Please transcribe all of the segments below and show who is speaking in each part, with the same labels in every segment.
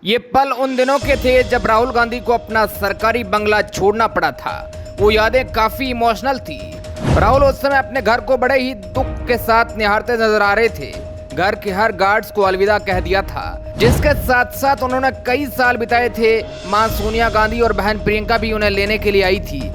Speaker 1: ये पल उन दिनों के थे जब राहुल गांधी को अपना सरकारी बंगला छोड़ना पड़ा था। वो यादें काफी इमोशनल थी। राहुल उस समय अपने घर को बड़े ही दुख के साथ निहारते नजर आ रहे थे। घर के हर गार्ड्स को अलविदा कह दिया था, जिसके साथ साथ उन्होंने कई साल बिताए थे। मां सोनिया गांधी और बहन प्रियंका भी उन्हें लेने के लिए आई थी,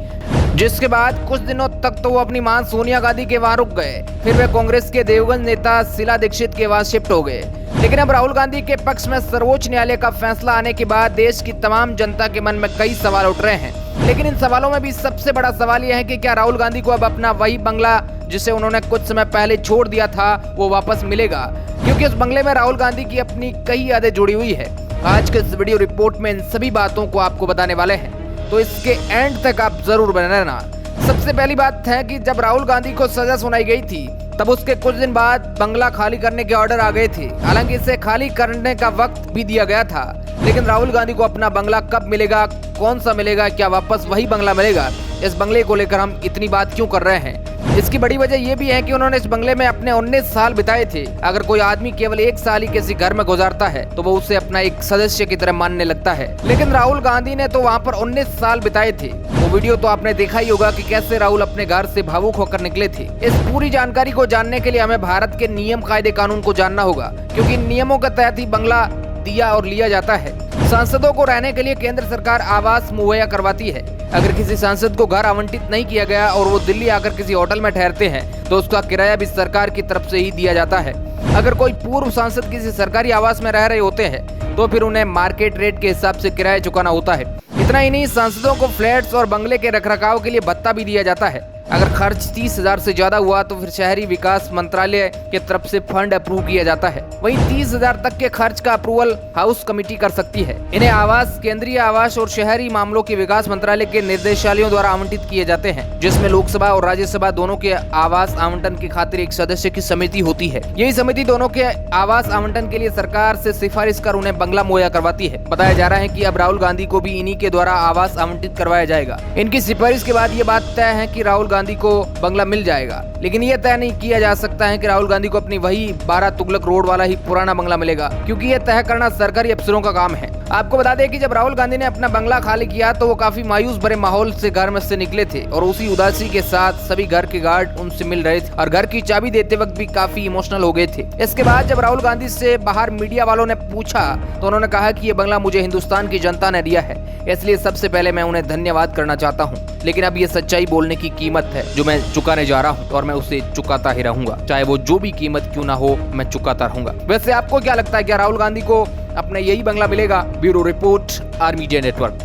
Speaker 1: जिसके बाद कुछ दिनों तक तो वो अपनी मां सोनिया गांधी के वहां रुक गए। फिर वे कांग्रेस के देवगंज नेता शीला दीक्षित के वहां शिफ्ट हो गए। लेकिन अब राहुल गांधी के पक्ष में सर्वोच्च न्यायालय का फैसला आने के बाद देश की तमाम जनता के मन में कई सवाल उठ रहे हैं। लेकिन इन सवालों में भी सबसे बड़ा सवाल यह है कि क्या राहुल गांधी को अब अपना वही बंगला, जिसे उन्होंने कुछ समय पहले छोड़ दिया था, वो वापस मिलेगा? क्योंकि उस बंगले में राहुल गांधी की अपनी कई यादें जुड़ी हुई है। आज के इस वीडियो रिपोर्ट में इन सभी बातों को आपको बताने वाले हैं, तो इसके एंड तक आप जरूर बने रहना। सबसे पहली बात है कि जब राहुल गांधी को सजा सुनाई गई थी, तब उसके कुछ दिन बाद बंगला खाली करने के ऑर्डर आ गए थे। हालांकि इसे खाली करने का वक्त भी दिया गया था, लेकिन राहुल गांधी को अपना बंगला कब मिलेगा, कौन सा मिलेगा, क्या वापस वही बंगला मिलेगा, इस बंगले को लेकर हम इतनी बात क्यों कर रहे हैं? इसकी बड़ी वजह यह भी है कि उन्होंने इस बंगले में अपने 19 साल बिताए थे। अगर कोई आदमी केवल 1 साल ही किसी घर में गुजारता है तो वो उसे अपना एक सदस्य की तरह मानने लगता है, लेकिन राहुल गांधी ने तो वहाँ पर 19 साल बिताए थे। वो वीडियो तो आपने देखा ही होगा कि कैसे राहुल अपने घर से भावुक होकर निकले थे। इस पूरी जानकारी को जानने के लिए हमें भारत के नियम, कायदे, कानून को जानना होगा, क्योंकि नियमों के तहत ही बंगला दिया और लिया जाता है। सांसदों को रहने के लिए केंद्र सरकार आवास मुहैया करवाती है। अगर किसी सांसद को घर आवंटित नहीं किया गया और वो दिल्ली आकर किसी होटल में ठहरते हैं, तो उसका किराया भी सरकार की तरफ से ही दिया जाता है। अगर कोई पूर्व सांसद किसी सरकारी आवास में रह रहे होते हैं, तो फिर उन्हें मार्केट रेट के हिसाब से किराया चुकाना होता है। इतना ही नहीं, सांसदों को फ्लैट्स और बंगले के रखरखाव के लिए भत्ता भी दिया जाता है। अगर खर्च 30,000 से ज्यादा हुआ तो फिर शहरी विकास मंत्रालय की तरफ से फंड अप्रूव किया जाता है। वहीं 30,000 तक के खर्च का अप्रूवल हाउस कमेटी कर सकती है। इन्हें आवास केंद्रीय आवास और शहरी मामलों के विकास मंत्रालय के निर्देशालयों द्वारा आवंटित किए जाते हैं, जिसमें लोकसभा और राज्यसभा दोनों के आवास आवंटन की खातिर एक सदस्य की समिति होती है। यही समिति दोनों के आवास आवंटन के लिए सरकार से सिफारिश कर उन्हें बंगला मुहैया करवाती है। बताया जा रहा है कि अब राहुल गांधी को भी इन्हीं के द्वारा आवास आवंटित करवाया जाएगा। इनकी सिफारिश के बाद ये बात तय है कि राहुल गांधी को बंगला मिल जाएगा, लेकिन यह तय नहीं किया जा सकता है कि राहुल गांधी को अपनी वही 12 तुगलक रोड वाला ही पुराना बंगला मिलेगा, क्योंकि यह तय करना सरकारी अफसरों का काम है। आपको बता दें कि जब राहुल गांधी ने अपना बंगला खाली किया तो वो काफी मायूस भरे माहौल से घर में से निकले थे और उसी उदासी के साथ सभी घर के गार्ड उनसे मिल रहे थे और घर की चाबी देते वक्त भी काफी इमोशनल हो गए थे। इसके बाद जब राहुल गांधी से बाहर मीडिया वालों ने पूछा तो उन्होंने कहा कि ये बंगला मुझे हिंदुस्तान की जनता ने दिया है, इसलिए सबसे पहले मैं उन्हें धन्यवाद करना चाहता हूँ। लेकिन अब ये सच्चाई बोलने की कीमत है जो मैं चुकाने जा रहा हूँ, और मैं उसे चुकाता ही रहूंगा, चाहे वो जो भी कीमत क्यों ना हो, मैं चुकाता रहूंगा। वैसे आपको क्या लगता है, क्या राहुल गांधी को अपना यही बंगला मिलेगा? Bureau report, R media network.